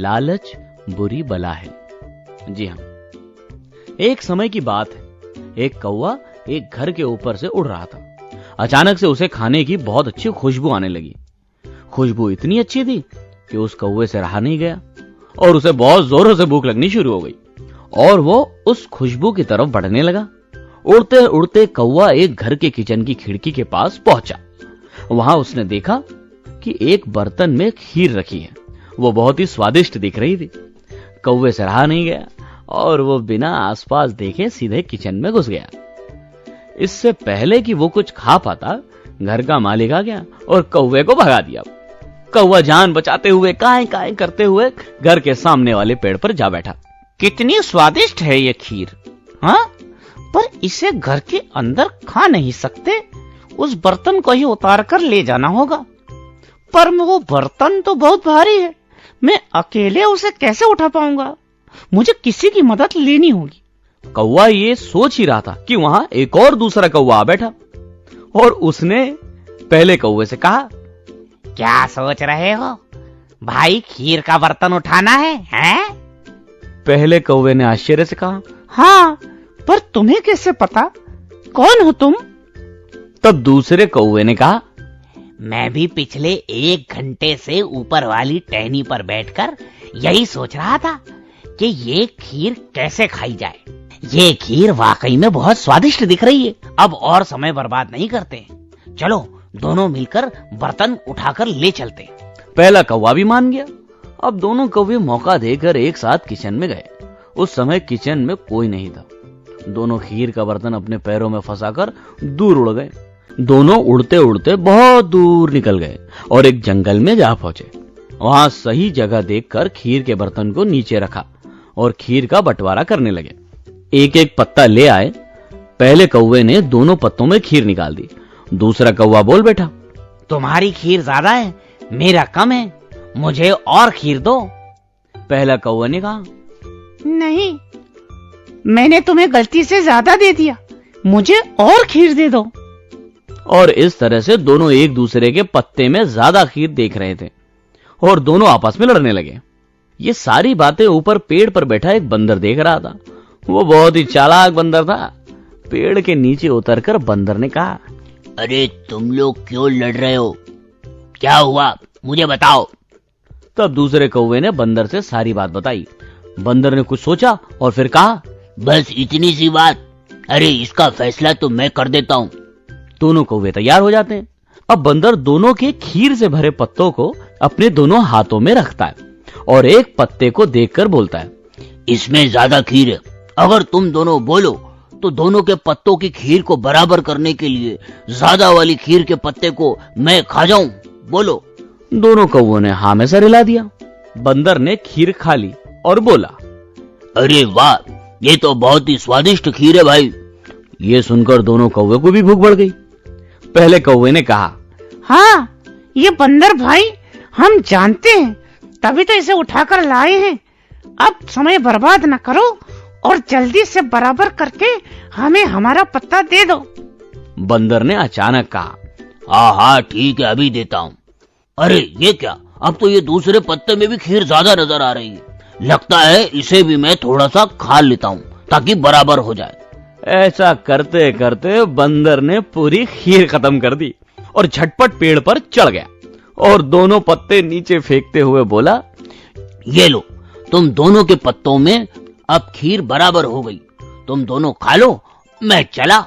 लालच बुरी बला है। जी हाँ, एक समय की बात है, एक कौवा एक घर के ऊपर से उड़ रहा था। अचानक से उसे खाने की बहुत अच्छी खुशबू आने लगी। खुशबू इतनी अच्छी थी कि उस कौवे से रहा नहीं गया और उसे बहुत जोरों से भूख लगनी शुरू हो गई और वो उस खुशबू की तरफ बढ़ने लगा। उड़ते उड़ते कौवा एक घर के किचन की खिड़की के पास पहुंचा। वहां उसने देखा कि एक बर्तन में खीर रखी है। वो बहुत ही स्वादिष्ट दिख रही थी। कौवे से रहा नहीं गया और वो बिना आसपास देखे सीधे किचन में घुस गया। इससे पहले कि वो कुछ खा पाता, घर का मालिक आ गया और कौवे को भगा दिया। कौवा जान बचाते हुए काएं काएं करते हुए घर के सामने वाले पेड़ पर जा बैठा। कितनी स्वादिष्ट है ये खीर, हाँ? पर इसे घर के अंदर खा नहीं सकते, उस बर्तन को ही उतार कर ले जाना होगा। पर वो बर्तन तो बहुत भारी है, मैं अकेले उसे कैसे उठा पाऊंगा? मुझे किसी की मदद लेनी होगी। कौवा ये सोच ही रहा था कि वहां एक और दूसरा कौवा आ बैठा और उसने पहले कौवे से कहा, क्या सोच रहे हो भाई, खीर का बर्तन उठाना है, हैं? पहले कौवे ने आश्चर्य से कहा, हाँ, पर तुम्हें कैसे पता? कौन हो तुम? तब दूसरे कौवे ने कहा, मैं भी पिछले 1 घंटे से ऊपर वाली टहनी पर बैठकर यही सोच रहा था कि ये खीर कैसे खाई जाए। ये खीर वाकई में बहुत स्वादिष्ट दिख रही है। अब और समय बर्बाद नहीं करते, चलो दोनों मिलकर बर्तन उठाकर ले चलते। पहला कौवा भी मान गया। अब दोनों कौवे मौका देकर एक साथ किचन में गए। उस समय किचन में कोई नहीं था। दोनों खीर का बर्तन अपने पैरों में फंसाकर दूर उड़ गए। दोनों उड़ते उड़ते बहुत दूर निकल गए और एक जंगल में जा पहुंचे। वहां सही जगह देखकर खीर के बर्तन को नीचे रखा और खीर का बंटवारा करने लगे। एक एक पत्ता ले आए। पहले कौवे ने दोनों पत्तों में खीर निकाल दी। दूसरा कौवा बोल बैठा, तुम्हारी खीर ज्यादा है, मेरा कम है, मुझे और खीर दो। पहला कौवा ने कहा, नहीं, मैंने तुम्हें गलती से ज्यादा दे दिया, मुझे और खीर दे दो। और इस तरह से दोनों एक दूसरे के पत्ते में ज्यादा खीर देख रहे थे और दोनों आपस में लड़ने लगे। ये सारी बातें ऊपर पेड़ पर बैठा एक बंदर देख रहा था। वो बहुत ही चालाक बंदर था। पेड़ के नीचे उतरकर बंदर ने कहा, अरे तुम लोग क्यों लड़ रहे हो? क्या हुआ, मुझे बताओ। तब दूसरे कौवे ने बंदर से सारी बात बताई। बंदर ने कुछ सोचा और फिर कहा, बस इतनी सी बात? अरे इसका फैसला तो मैं कर देता हूँ। दोनों कौवे तैयार हो जाते हैं। अब बंदर दोनों के खीर से भरे पत्तों को अपने दोनों हाथों में रखता है और एक पत्ते को देखकर बोलता है, इसमें ज्यादा खीर है, अगर तुम दोनों बोलो तो दोनों के पत्तों की खीर को बराबर करने के लिए ज्यादा वाली खीर के पत्ते को मैं खा जाऊं, बोलो। दोनों कौवों ने हाँ में सर हिला दिया। बंदर ने खीर खा ली और बोला, अरे वाह, ये तो बहुत ही स्वादिष्ट खीर है भाई। ये सुनकर दोनों कौवे को भी भूख बढ़ गई। पहले कौवे ने कहा, हाँ, ये बंदर भाई हम जानते हैं, तभी तो इसे उठाकर लाए हैं। अब समय बर्बाद न करो और जल्दी से बराबर करके हमें हमारा पत्ता दे दो। बंदर ने अचानक कहा, हाँ हाँ ठीक है, अभी देता हूँ। अरे ये क्या, अब तो ये दूसरे पत्ते में भी खीर ज्यादा नजर आ रही है। लगता है इसे भी मैं थोड़ा सा खा लेता हूँ ताकि बराबर हो जाए। ऐसा करते करते बंदर ने पूरी खीर खत्म कर दी और झटपट पेड़ पर चढ़ गया और दोनों पत्ते नीचे फेंकते हुए बोला, ये लो, तुम दोनों के पत्तों में अब खीर बराबर हो गई, तुम दोनों खा लो, मैं चला।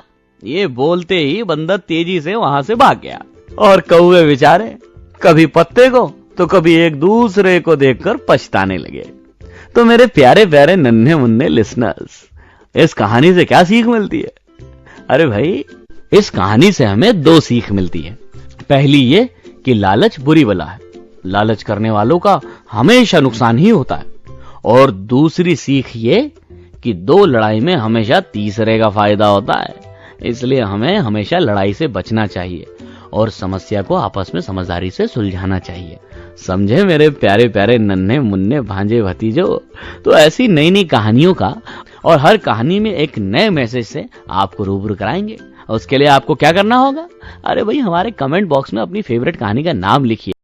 ये बोलते ही बंदर तेजी से वहां से भाग गया और कौवे बेचारे कभी पत्ते को तो कभी एक दूसरे को देखकर पछताने लगे। तो मेरे प्यारे प्यारे नन्हे मुन्ने लिसनर्स, इस कहानी से क्या सीख मिलती है? अरे भाई, इस कहानी से हमें 2 सीख मिलती है। पहली ये कि लालच बुरी बला है, लालच करने वालों का हमेशा नुकसान ही होता है। और दूसरी सीख ये कि 2 लड़ाई में हमेशा तीसरे का फायदा होता है। इसलिए हमें हमेशा लड़ाई से बचना चाहिए और समस्या को आपस में समझदारी से सुलझाना चाहिए। समझे मेरे प्यारे प्यारे नन्हे मुन्ने भांजे भतीजो? तो ऐसी नई नई कहानियों का और हर कहानी में एक नए मैसेज से आपको रूबरू कराएंगे। उसके लिए आपको क्या करना होगा? अरे भाई, हमारे कमेंट बॉक्स में अपनी फेवरेट कहानी का नाम लिखिए।